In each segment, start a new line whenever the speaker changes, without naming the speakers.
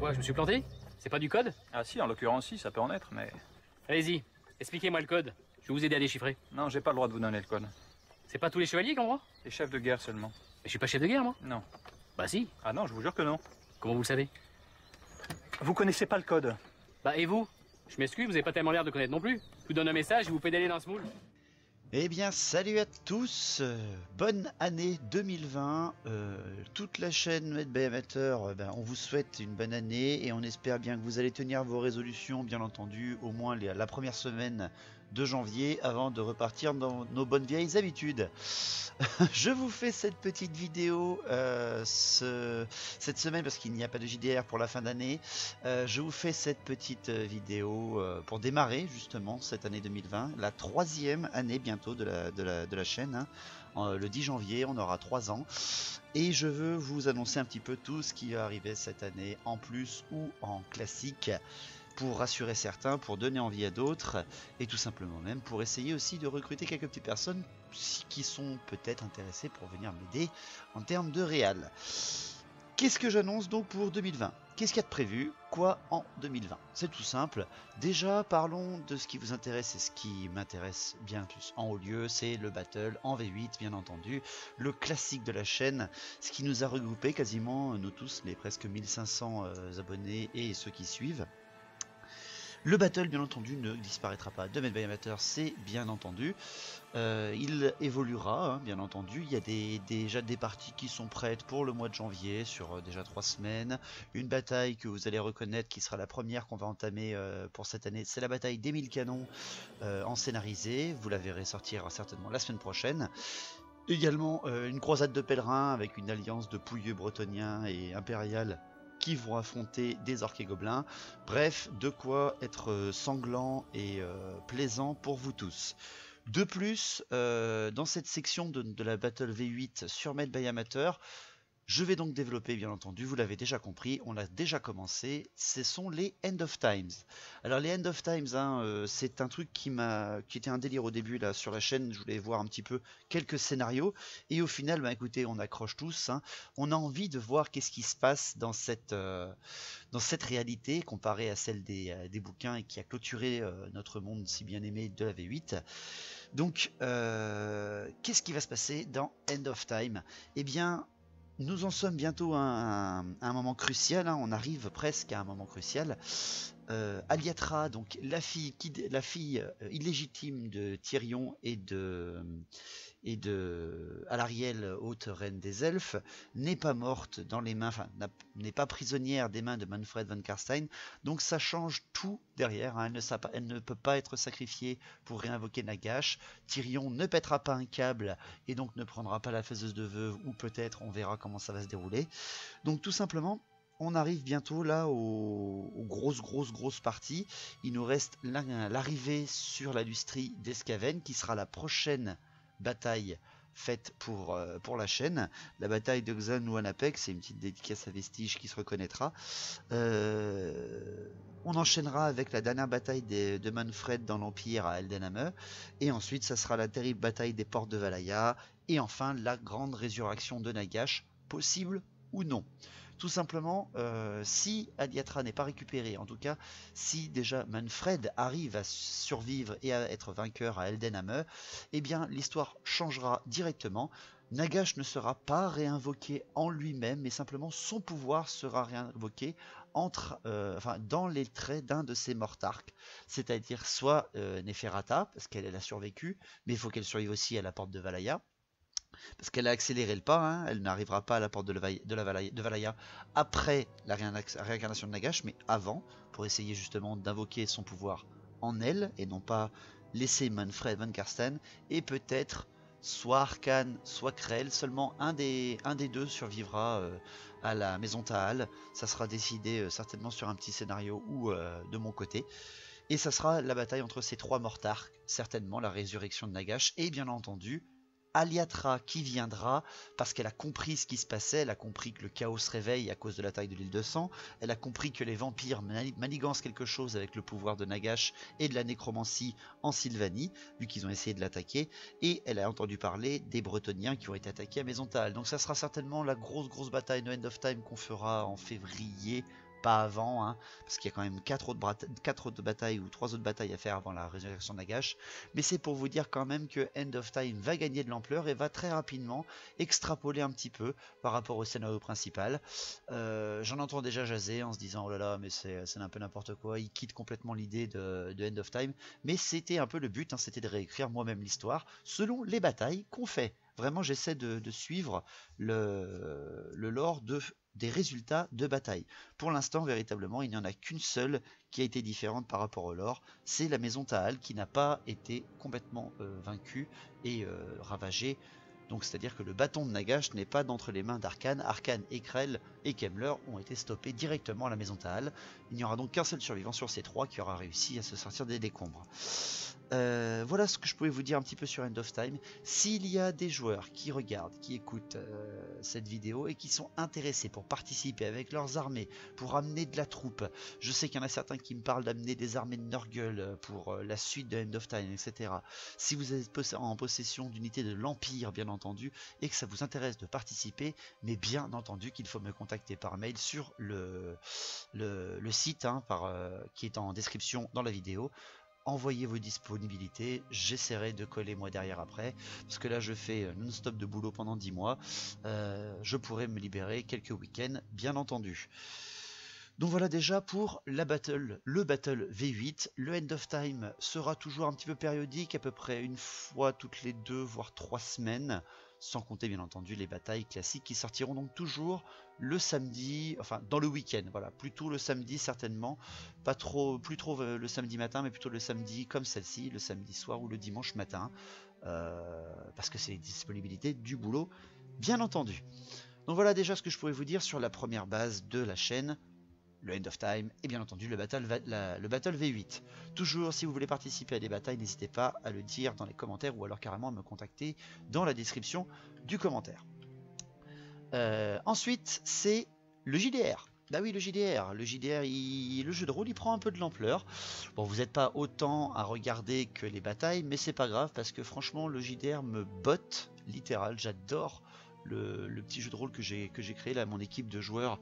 Quoi, je me suis planté? C'est pas du code?
Ah si, en l'occurrence si, ça peut en être, mais...
Allez-y, expliquez-moi le code. Je vais vous aider à déchiffrer.
Non, j'ai pas le droit de vous donner le code.
C'est pas tous les chevaliers qui ont le droit?
Les chefs de guerre seulement.
Mais je suis pas chef de guerre, moi.
Non.
Bah si.
Ah non, je vous jure que non.
Comment vous le savez?
Vous connaissez pas le code.
Bah et vous? Je m'excuse, vous avez pas tellement l'air de connaître non plus. Je vous donne un message et vous pédalez dans ce moule.
Eh bien, salut à tous, bonne année 2020, toute la chaîne Made by Amateur, on vous souhaite une bonne année et on espère bien que vous allez tenir vos résolutions, bien entendu, au moins la première semaine de janvier avant de repartir dans nos bonnes vieilles habitudes. Je vous fais cette petite vidéo cette semaine parce qu'il n'y a pas de JDR pour la fin d'année. Je vous fais cette petite vidéo pour démarrer justement cette année 2020, la troisième année bientôt de la chaîne. Hein. Le 10 janvier, on aura 3 ans. Et je veux vous annoncer un petit peu tout ce qui va arriver cette année en plus ou en classique, pour rassurer certains, pour donner envie à d'autres, et tout simplement même pour essayer aussi de recruter quelques petites personnes qui sont peut-être intéressées pour venir m'aider en termes de réal. Qu'est-ce que j'annonce donc pour 2020? Qu'est-ce qu'il y a de prévu? Quoi en 2020? C'est tout simple. Déjà, parlons de ce qui vous intéresse et ce qui m'intéresse bien plus en haut lieu, c'est le battle en V8, bien entendu, le classique de la chaîne, ce qui nous a regroupé quasiment, nous tous, les presque 1500 abonnés et ceux qui suivent. Le battle, bien entendu, ne disparaîtra pas de Made by Amateur, c'est bien entendu. Il évoluera, hein, bien entendu. Il y a déjà des parties qui sont prêtes pour le mois de janvier, sur déjà 3 semaines. Une bataille que vous allez reconnaître, qui sera la première qu'on va entamer pour cette année, c'est la bataille des 1000 canons en scénarisé. Vous la verrez sortir certainement la semaine prochaine. Également, une croisade de pèlerins avec une alliance de pouilleux bretoniens et impériales qui vont affronter des orques et gobelins. Bref, de quoi être sanglant et plaisant pour vous tous. De plus, dans cette section de la Battle V8 sur Made by Amateur, je vais donc développer, bien entendu, vous l'avez déjà compris, on l'a déjà commencé, ce sont les End of Times. Alors les End of Times, hein, c'est un truc qui était un délire au début là sur la chaîne, je voulais voir un petit peu quelques scénarios, et au final, écoutez, on accroche tous, hein, on a envie de voir qu'est-ce qui se passe dans cette réalité comparée à celle des bouquins et qui a clôturé notre monde si bien aimé de la V8. Donc, qu'est-ce qui va se passer dans End of Time? Eh bien, nous en sommes bientôt à un moment crucial, hein, on arrive presque à un moment crucial. Aliatra, donc la fille illégitime de Tyrion et de Alarielle, haute reine des elfes, n'est pas morte dans les mains, enfin n'est pas prisonnière des mains de Manfred von Carstein, donc ça change tout derrière, hein. Elle ne peut pas être sacrifiée pour réinvoquer Nagash. Tyrion ne pètera pas un câble et donc ne prendra pas la faiseuse de veuve, ou peut-être, on verra comment ça va se dérouler. Donc tout simplement, on arrive bientôt là aux grosses parties. Il nous reste l'arrivée sur l'industrie d'Escaven, qui sera la prochaine bataille faite pour la chaîne. La bataille de Xan ou Anapec, c'est une petite dédicace à Vestige qui se reconnaîtra. On enchaînera avec la dernière bataille de Manfred dans l'Empire à Eldenhammer, et ensuite ça sera la terrible bataille des portes de Valhalla, et enfin la grande résurrection de Nagash, possible ou non. Tout simplement, si Aliatra n'est pas récupéré, en tout cas, si déjà Manfred arrive à survivre et à être vainqueur à Eldenhammer, eh bien l'histoire changera directement. Nagash ne sera pas réinvoqué en lui-même, mais simplement son pouvoir sera réinvoqué dans les traits d'un de ses mortarques, c'est-à-dire soit Neferata, parce qu'elle a survécu, mais il faut qu'elle survive aussi à la porte de Valhalla, parce qu'elle a accéléré le pas, hein, elle n'arrivera pas à la porte de Valhalla après la réincarnation de Nagash, mais avant, pour essayer justement d'invoquer son pouvoir en elle, et non pas laisser Manfred von Carstein, et peut-être soit Arkhan, soit Krell, seulement un des deux survivra à la maison Tahal. Ça sera décidé certainement sur un petit scénario ou de mon côté. Et ça sera la bataille entre ces 3 mortarques, certainement la résurrection de Nagash, et bien entendu Aliatra qui viendra parce qu'elle a compris ce qui se passait, elle a compris que le chaos se réveille à cause de l'attaque de l'île de sang, elle a compris que les vampires manigancent quelque chose avec le pouvoir de Nagash et de la nécromancie en Sylvanie, vu qu'ils ont essayé de l'attaquer, et elle a entendu parler des Bretoniens qui ont été attaqués à Maison Tahal. Donc ça sera certainement la grosse bataille de End of Time qu'on fera en février pas avant, hein, parce qu'il y a quand même 4 autres batailles ou 3 autres batailles à faire avant la résurrection de Nagash. Mais c'est pour vous dire quand même que End of Time va gagner de l'ampleur et va très rapidement extrapoler un petit peu par rapport au scénario principal. J'en entends déjà jaser en se disant oh là là, mais c'est un peu n'importe quoi, il quitte complètement l'idée de End of Time. Mais c'était un peu le but, hein, c'était de réécrire moi-même l'histoire selon les batailles qu'on fait. Vraiment, j'essaie de suivre le lore des résultats de bataille. Pour l'instant, véritablement, il n'y en a qu'une seule qui a été différente par rapport au lore. C'est la maison Taal qui n'a pas été complètement vaincue et ravagée. Donc, c'est-à-dire que le bâton de Nagash n'est pas d'entre les mains d'Arcane. Arcane et Krell et Kemmler ont été stoppés directement à la maison Taal. Il n'y aura donc qu'un seul survivant sur ces 3 qui aura réussi à se sortir des décombres. Voilà ce que je pouvais vous dire un petit peu sur End of Time. S'il y a des joueurs qui regardent, qui écoutent cette vidéo et qui sont intéressés pour participer avec leurs armées, pour amener de la troupe, je sais qu'il y en a certains qui me parlent d'amener des armées de Nurgle pour la suite de End of Time, etc. Si vous êtes en possession d'unités de l'Empire, bien entendu, et que ça vous intéresse de participer, mais bien entendu qu'il faut me contacter par mail sur le site hein, qui est en description dans la vidéo. Envoyez vos disponibilités, j'essaierai de coller moi derrière après, parce que là je fais non-stop de boulot pendant 10 mois, je pourrais me libérer quelques week-ends, bien entendu. Donc voilà déjà pour le battle V8, le End of Time sera toujours un petit peu périodique, à peu près une fois toutes les 2 voire 3 semaines, sans compter bien entendu les batailles classiques qui sortiront donc toujours le samedi, enfin dans le week-end, voilà, plutôt le samedi certainement, plus trop le samedi matin, mais plutôt le samedi comme celle-ci, le samedi soir ou le dimanche matin, parce que c'est les disponibilités du boulot, bien entendu. Donc voilà déjà ce que je pouvais vous dire sur la première base de la chaîne, le End of Time et bien entendu le battle V8. Toujours, si vous voulez participer à des batailles, n'hésitez pas à le dire dans les commentaires ou alors carrément à me contacter dans la description du commentaire. Ensuite, c'est le JDR. Bah oui, le JDR, le jeu de rôle, il prend un peu de l'ampleur. Bon, vous n'êtes pas autant à regarder que les batailles, mais c'est pas grave parce que franchement, le JDR me botte, littéral, j'adore le petit jeu de rôle que j'ai créé là, mon équipe de joueurs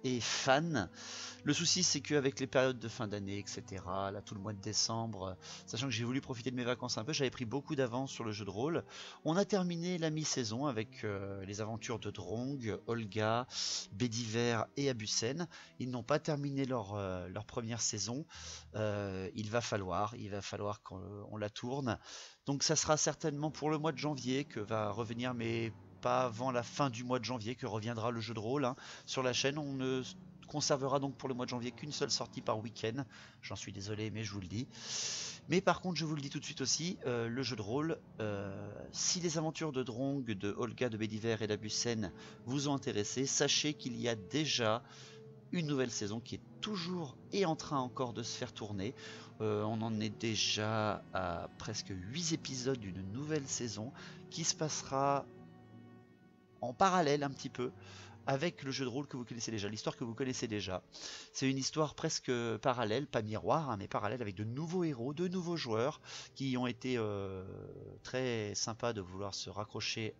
est fan. Le souci c'est qu'avec les périodes de fin d'année etc, là tout le mois de décembre, sachant que j'ai voulu profiter de mes vacances un peu, j'avais pris beaucoup d'avance sur le jeu de rôle. On a terminé la mi-saison avec les aventures de Drong, Olga, Bédiver et Abusen. Ils n'ont pas terminé leur première saison, il va falloir qu'on la tourne. Donc ça sera certainement pour le mois de janvier que va revenir, mais pas avant la fin du mois de janvier que reviendra le jeu de rôle hein. Sur la chaîne. On ne conservera donc pour le mois de janvier qu'une seule sortie par week-end. J'en suis désolé mais je vous le dis. Mais par contre je vous le dis tout de suite aussi, le jeu de rôle, si les aventures de Drong, de Olga, de Bédiver et d'Abusen vous ont intéressé, sachez qu'il y a déjà une nouvelle saison qui est toujours et en train encore de se faire tourner. On en est déjà à presque 8 épisodes d'une nouvelle saison qui se passera en parallèle un petit peu avec le jeu de rôle que vous connaissez déjà, l'histoire que vous connaissez déjà. C'est une histoire presque parallèle, pas miroir, hein, mais parallèle avec de nouveaux héros, de nouveaux joueurs qui ont été très sympas de vouloir se raccrocher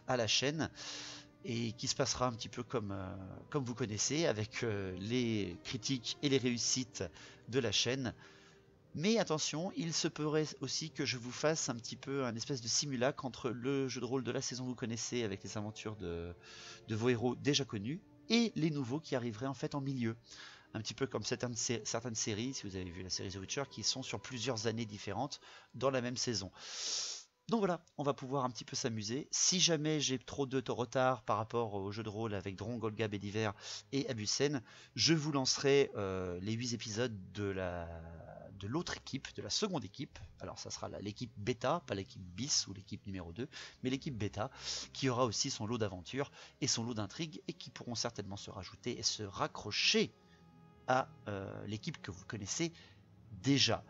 à la chaîne et qui se passera un petit peu comme vous connaissez, avec les critiques et les réussites de la chaîne. Mais attention, il se pourrait aussi que je vous fasse un petit peu un espèce de simulacre entre le jeu de rôle de la saison que vous connaissez avec les aventures de vos héros déjà connus et les nouveaux qui arriveraient en fait en milieu. Un petit peu comme certaines séries, si vous avez vu la série The Witcher, qui sont sur plusieurs années différentes dans la même saison. Donc voilà, on va pouvoir un petit peu s'amuser. Si jamais j'ai trop de retard par rapport au jeu de rôle avec Drong, Olga, Bédiver et Abusen, je vous lancerai les 8 épisodes de l'autre équipe, de la seconde équipe. Alors ça sera l'équipe bêta, pas l'équipe bis ou l'équipe numéro 2, mais l'équipe bêta, qui aura aussi son lot d'aventures et son lot d'intrigues, et qui pourront certainement se rajouter et se raccrocher à l'équipe que vous connaissez déjà.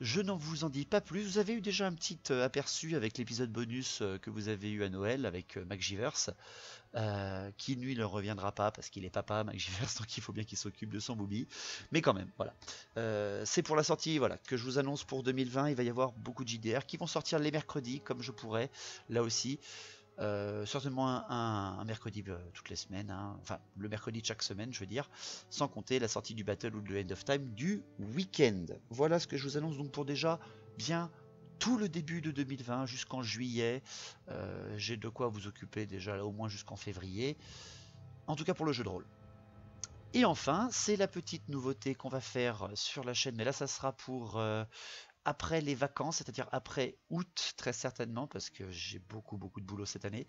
Je n'en vous en dis pas plus, vous avez eu déjà un petit aperçu avec l'épisode bonus que vous avez eu à Noël avec Mac Givers, qui lui ne reviendra pas parce qu'il est papa, Mac Givers, donc il faut bien qu'il s'occupe de son boubi, mais quand même, voilà. C'est pour la sortie voilà, que je vous annonce pour 2020, il va y avoir beaucoup de JDR qui vont sortir les mercredis, comme je pourrais, là aussi. Certainement un mercredi toutes les semaines, hein. Enfin le mercredi de chaque semaine je veux dire, sans compter la sortie du battle ou de End of Time du week-end. Voilà ce que je vous annonce donc pour déjà bien tout le début de 2020 jusqu'en juillet. J'ai de quoi vous occuper déjà là, au moins jusqu'en février, en tout cas pour le jeu de rôle. Et enfin c'est la petite nouveauté qu'on va faire sur la chaîne, mais là ça sera pour après les vacances, c'est-à-dire après août très certainement, parce que j'ai beaucoup de boulot cette année.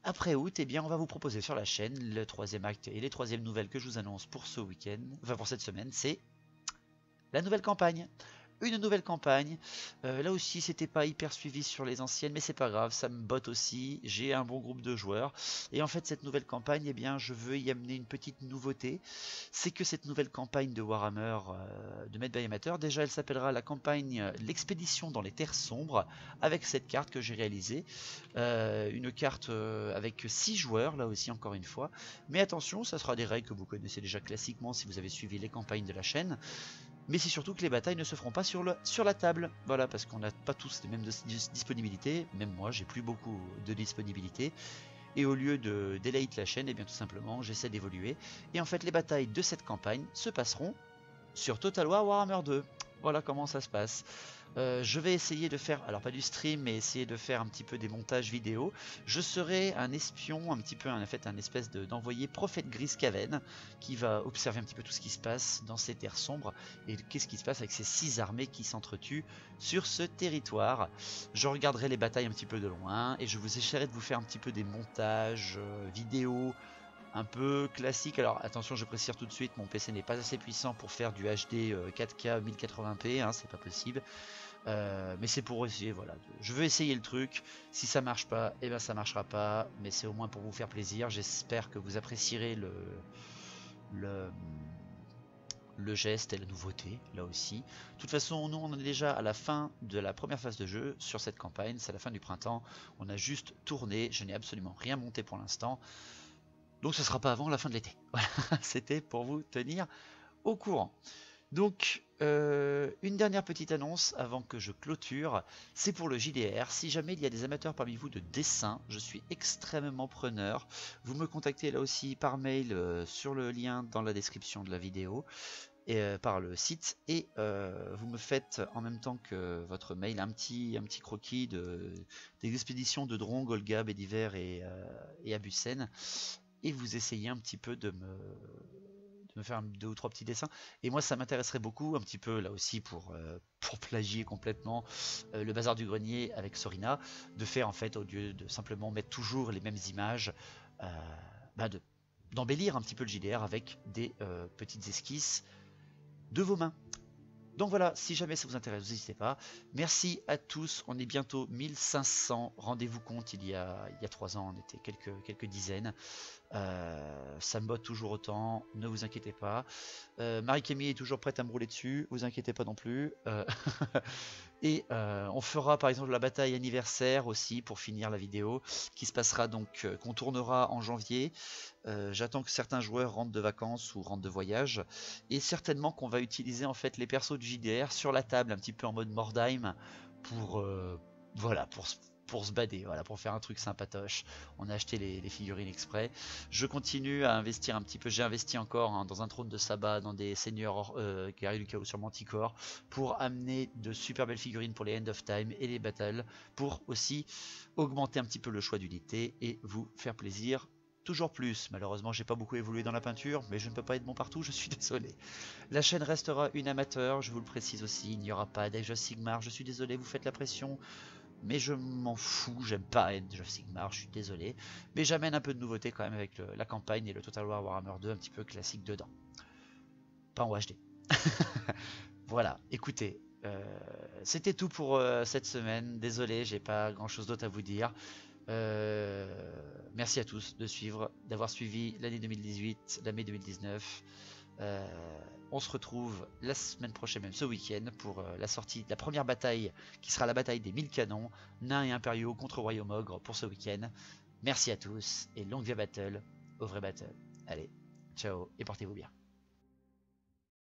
Après août, eh bien, on va vous proposer sur la chaîne le 3e acte et les 3e nouvelles que je vous annonce pour ce week-end, enfin pour cette semaine, c'est la nouvelle campagne. Une nouvelle campagne, là aussi c'était pas hyper suivi sur les anciennes, mais c'est pas grave, ça me botte aussi, j'ai un bon groupe de joueurs, et en fait cette nouvelle campagne, eh bien je veux y amener une petite nouveauté, c'est que cette nouvelle campagne de Warhammer de Made by Amateur, déjà elle s'appellera la campagne l'expédition dans les terres sombres, avec cette carte que j'ai réalisée, une carte avec 6 joueurs, là aussi encore une fois, mais attention, ça sera des règles que vous connaissez déjà classiquement si vous avez suivi les campagnes de la chaîne. Mais c'est surtout que les batailles ne se feront pas sur la table, voilà, parce qu'on n'a pas tous les mêmes disponibilités, même moi j'ai plus beaucoup de disponibilité, et au lieu de délite la chaîne, et bien tout simplement j'essaie d'évoluer, et en fait les batailles de cette campagne se passeront sur Total War Warhammer 2, voilà comment ça se passe. Je vais essayer de faire, alors pas du stream, mais essayer de faire un petit peu des montages vidéo. Je serai un espion, un petit peu en fait un espèce d'envoyé prophète Griscaven qui va observer un petit peu tout ce qui se passe dans ces terres sombres et qu'est-ce qui se passe avec ces 6 armées qui s'entretuent sur ce territoire. Je regarderai les batailles un petit peu de loin et je vous essaierai de vous faire un petit peu des montages vidéo un peu classique. Alors attention, je précise tout de suite, mon PC n'est pas assez puissant pour faire du HD 4K 1080p, hein, c'est pas possible. Mais c'est pour essayer, voilà. Je veux essayer le truc. Si ça marche pas, et ben ça marchera pas. Mais c'est au moins pour vous faire plaisir. J'espère que vous apprécierez le geste et la nouveauté, là aussi. De toute façon, nous on est déjà à la fin de la première phase de jeu sur cette campagne. C'est la fin du printemps. On a juste tourné. Je n'ai absolument rien monté pour l'instant. Donc ce sera pas avant la fin de l'été. Voilà, c'était pour vous tenir au courant. Donc une dernière petite annonce avant que je clôture, c'est pour le JDR. Si jamais il y a des amateurs parmi vous de dessin, je suis extrêmement preneur. Vous me contactez là aussi par mail sur le lien dans la description de la vidéo et par le site, et vous me faites en même temps que votre mail un petit croquis des expéditions de Drong, Olga, Bédiver et Abusen, et vous essayez un petit peu de me faire 2 ou 3 petits dessins, et moi ça m'intéresserait beaucoup un petit peu là aussi pour plagier complètement le bazar du grenier avec Sorina, de faire en fait, au lieu de simplement mettre toujours les mêmes images, d'embellir un petit peu le JDR avec des petites esquisses de vos mains. Donc voilà, si jamais ça vous intéresse, n'hésitez pas. Merci à tous, on est bientôt 1500, rendez-vous compte, il y a 3 ans on était quelques dizaines. Ça me botte toujours autant, ne vous inquiétez pas. Marie-Camille est toujours prête à me rouler dessus, vous inquiétez pas non plus. Et on fera par exemple la bataille anniversaire aussi pour finir la vidéo, qui se passera donc, qu'on tournera en janvier. J'attends que certains joueurs rentrent de vacances ou rentrent de voyage, et certainement qu'on va utiliser en fait les persos du JDR sur la table, un petit peu en mode Mordheim, pour voilà, pour se bader, voilà, pour faire un truc sympatoche. On a acheté les figurines exprès. Je continue à investir un petit peu, j'ai investi encore hein, dans un trône de sabbat, dans des seigneurs guerriers du chaos sur Manticore, pour amener de super belles figurines pour les End of Time et les battles, pour aussi augmenter un petit peu le choix d'unités et vous faire plaisir toujours plus. Malheureusement j'ai pas beaucoup évolué dans la peinture, mais je ne peux pas être bon partout, je suis désolé. La chaîne restera une amateur, je vous le précise aussi, il n'y aura pas d'Age of Sigmar, je suis désolé, vous faites la pression, mais je m'en fous, j'aime pas Age of Sigmar, je suis désolé, mais j'amène un peu de nouveauté quand même avec la campagne et le Total War Warhammer 2 un petit peu classique dedans, pas en HD. Voilà, écoutez, c'était tout pour cette semaine, désolé, j'ai pas grand chose d'autre à vous dire. Merci à tous de suivre, d'avoir suivi l'année 2018, l'année 2019. On se retrouve la semaine prochaine, même ce week-end, pour la sortie de la première bataille, qui sera la bataille des 1000 canons, nains et impériaux contre Royaume Ogre pour ce week-end. Merci à tous, et longue vie à battle, au vrai battle. Allez, ciao, et portez-vous bien.